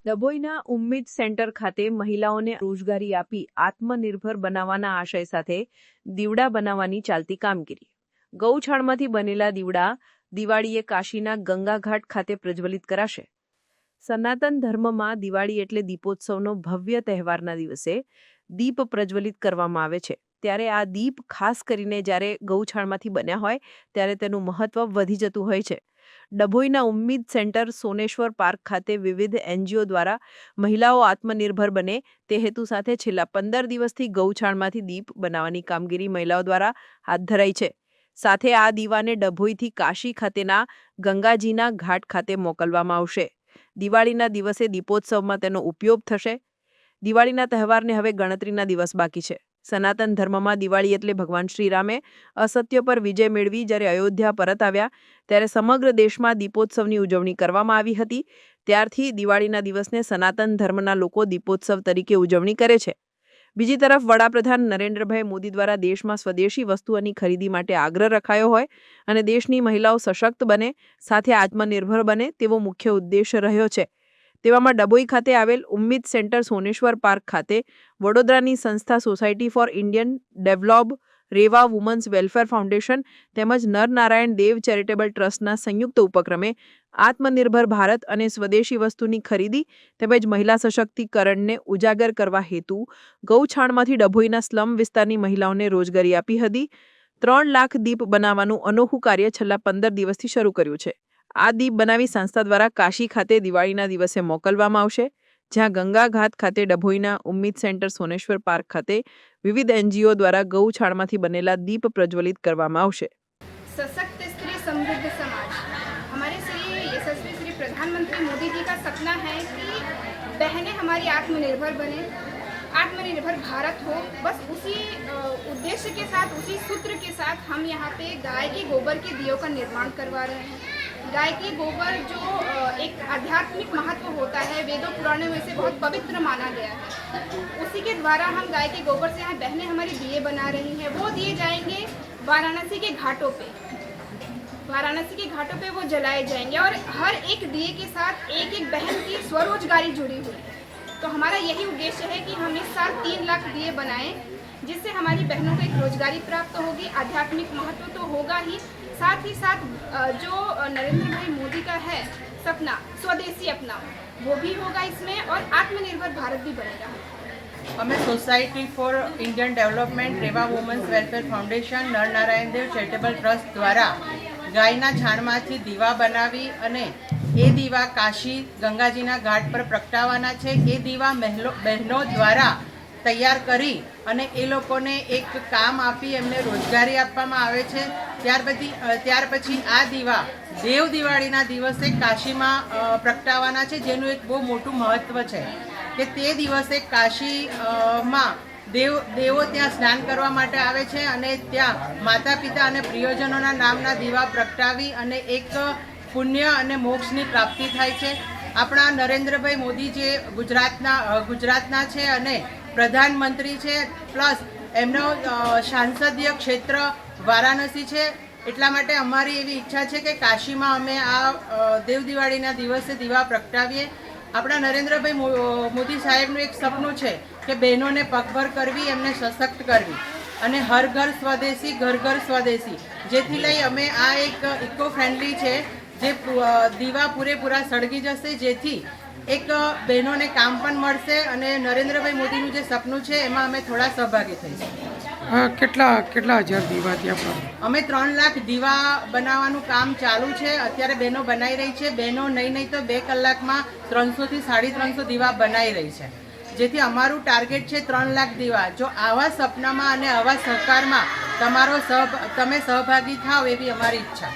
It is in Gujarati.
ડભોઈના ઉમ્મીદ સેન્ટર ખાતે મહિલાઓને રોજગારી આપી આત્મનિર્ભર બનાવવાના આશય સાથે દીવડા બનાવવાની ચાલતી કામગીરી. ગૌછાણમાંથી બનેલા દીવડા દિવાળીએ કાશીના ગંગાઘાટ ખાતે પ્રજ્વલિત કરાશે. સનાતન ધર્મમાં દિવાળી એટલે દીપોત્સવનો ભવ્ય તહેવારના દિવસે દીપ પ્રજ્વલિત કરવામાં આવે છે. ત્યારે આ દીપ ખાસ કરીને જ્યારે ગૌછાણમાંથી બન્યા હોય ત્યારે તેનું મહત્વ વધી જતું હોય છે. ડભોઈના ઉમ્મીદ સેન્ટર સોનેશ્વર પાર્ક ખાતે વિવિધ એનજીઓ દ્વારા મહિલાઓ આત્મનિર્ભર બને તે હેતુ સાથે છેલ્લા 15 દિવસથી ગૌછાણમાંથી દીપ બનાવવાની કામગીરી મહિલાઓ દ્વારા હાથ ધરાઈ છે. સાથે આ દીવાને ડભોઈથી કાશી ખાતેના ગંગાજીના ઘાટ ખાતે મોકલવામાં આવશે. દિવાળીના દિવસે દીપોત્સવમાં તેનો ઉપયોગ થશે. દિવાળીના તહેવારને હવે ગણતરીના દિવસ બાકી છે. સનાતન ધર્મમાં દિવાળી એટલે ભગવાન શ્રીરામે અસત્ય પર વિજય મેળવી જ્યારે અયોધ્યા પરત આવ્યા ત્યારે સમગ્ર દેશમાં દીપોત્સવની ઉજવણી કરવામાં આવી હતી. ત્યારથી દિવાળીના દિવસને સનાતન ધર્મના લોકો દીપોત્સવ તરીકે ઉજવણી કરે છે. બીજી તરફ વડાપ્રધાન નરેન્દ્રભાઈ મોદી દ્વારા દેશમાં સ્વદેશી વસ્તુઓની ખરીદી માટે આગ્રહ રખાયો હોય અને દેશની મહિલાઓ સશક્ત બને સાથે આત્મનિર્ભર બને તેવો મુખ્ય ઉદ્દેશ રહ્યો છે. તેવામાં ડભોઈ ખાતે આવેલ ઉમ્મીદ સેન્ટર સોનેશ્વર પાર્ક ખાતે વડોદરાની સંસ્થા society for Indian develop, Reva women's welfare foundation તેમજ નરનારાયણ દેવ ચેરિટેબલ ટ્રસ્ટના સંયુક્ત ઉપક્રમે આત્મનિર્ભર ભારત અને સ્વદેશી વસ્તુની ખરીદી તેમજ મહિલા સશક્તિકરણને ઉજાગર કરવા હેતુ ગૌછાણમાંથી ડભોઈના સ્લમ વિસ્તારની મહિલાઓને રોજગારી આપી હતી. 3 લાખ દીપ બનાવવાનું અનોખું કાર્ય છેલ્લા 15 દિવસથી શરૂ કર્યું છે. આ દીપ બનાવી સંસ્થા દ્વારા કાશી ખાતે દિવાળીના દિવસે મોકલવામાં આવશે, જ્યાં ગંગા ઘાટ ખાતે ડભોઈના ઉમ્મીદ સેન્ટર સોનેશ્વર પાર્ક ખાતે વિવિધ એનજીઓ દ્વારા ગૌછાણમાંથી બનેલા દીપ પ્રજ્વલિત કરવામાં આવશે. सशक्त स्त्री समृद्ध समाज हमारे श्री यशस्वी श्री प्रधानमंत्री मोदी जी का सपना है कि बहनें हमारी आत्मनिर्भर बने, आत्मनिर्भर भारत हो. बस उसी उद्देश्य के साथ, उसी सूत्र के साथ हम यहाँ पे गाय के गोबर के दियों का निर्माण करवा रहे हैं. गाय के गोबर जो एक आध्यात्मिक महत्व होता है, वेदों पुराणों में से बहुत पवित्र माना गया है. उसी के द्वारा हम गाय के गोबर से यहाँ बहनें हमारी दिए बना रही हैं. वो दिए जाएंगे वाराणसी के घाटों पे, वाराणसी के घाटों पे वो जलाए जाएंगे और हर एक दिए के साथ एक एक बहन की स्वरोजगारी जुड़ी हुई है. तो हमारा यही उद्देश्य है कि हम इस साल 3 लाख दिए बनाएं, जिससे हमारी बहनों को एक रोजगारी प्राप्त होगी. आध्यात्मिक महत्व तो होगा ही, साथ ही साथ जो नरेंद्र भाई मोदी का है सपना स्वदेशी अपनाओ, वो भी होगा इसमें और आत्मनिर्भर भारत भी बनेगा. અમે society for Indian development, Reva women's welfare foundation, Narnarayan Dev charitable trust દ્વારા ગાયના છાણમાંથી દીવા બનાવી અને એ દીવા કાશી ગંગાજીના ઘાટ પર પ્રગટાવવાના છે. એ દીવા બહેનો દ્વારા તૈયાર કરી અને એ લોકોને એક કામ આપી એમને રોજગારી આપવામાં આવે છે. ત્યાર પછી આ દીવા દેવ દિવાળીના દિવસે કાશીમાં પ્રગટાવવાના છે, જેનું એક બહુ મોટું મહત્ત્વ છે કે તે દિવસે કાશીમાં દેવો ત્યાં સ્નાન કરવા માટે આવે છે અને ત્યાં માતા પિતા અને પ્રિયજનોના નામના દીવા પ્રગટાવી અને એક પુણ્ય અને મોક્ષની પ્રાપ્તિ થાય છે. આપણા નરેન્દ્રભાઈ મોદી જે ગુજરાતના છે અને પ્રધાનમંત્રી છે, પ્લસ એમનો સાંસદીય ક્ષેત્ર વારાણસી છે. એટલા માટે અમારી એવી ઈચ્છા છે કે કાશીમાં અમે આ દેવ દિવાળીના દિવસે દીવા પ્રગટાવીએ. આપણા નરેન્દ્રભાઈ મોદી સાહેબનું એક સપનું છે કે બહેનોને પગભર કરવી, એમને સશક્ત કરવી અને હર ઘર સ્વદેશી, ઘર ઘર સ્વદેશી, જેથી લઈ અમે આ એક ઇકો ફ્રેન્ડલી છે જે દીવા પૂરેપૂરા સળગી જશે, જેથી એક બહેનોને કામ પણ મળશે અને નરેન્દ્રભાઈ મોદીનું જે સપનું છે એમાં અમે થોડા સહભાગી થઈશું. કેટલા હજાર દીવા ત્યાં અમે 3 લાખ દીવા બનાવવાનું કામ ચાલુ છે. અત્યારે બહેનો બનાવી રહી છે. બહેનો નહીં તો 2 કલાકમાં 300 થી 350 દીવા બનાવી રહી છે, જેથી અમારું ટાર્ગેટ છે 3 લાખ દીવા. જો આવા સપનામાં અને આવા સહકારમાં તમે સહભાગી થાઓ એવી અમારી ઈચ્છા.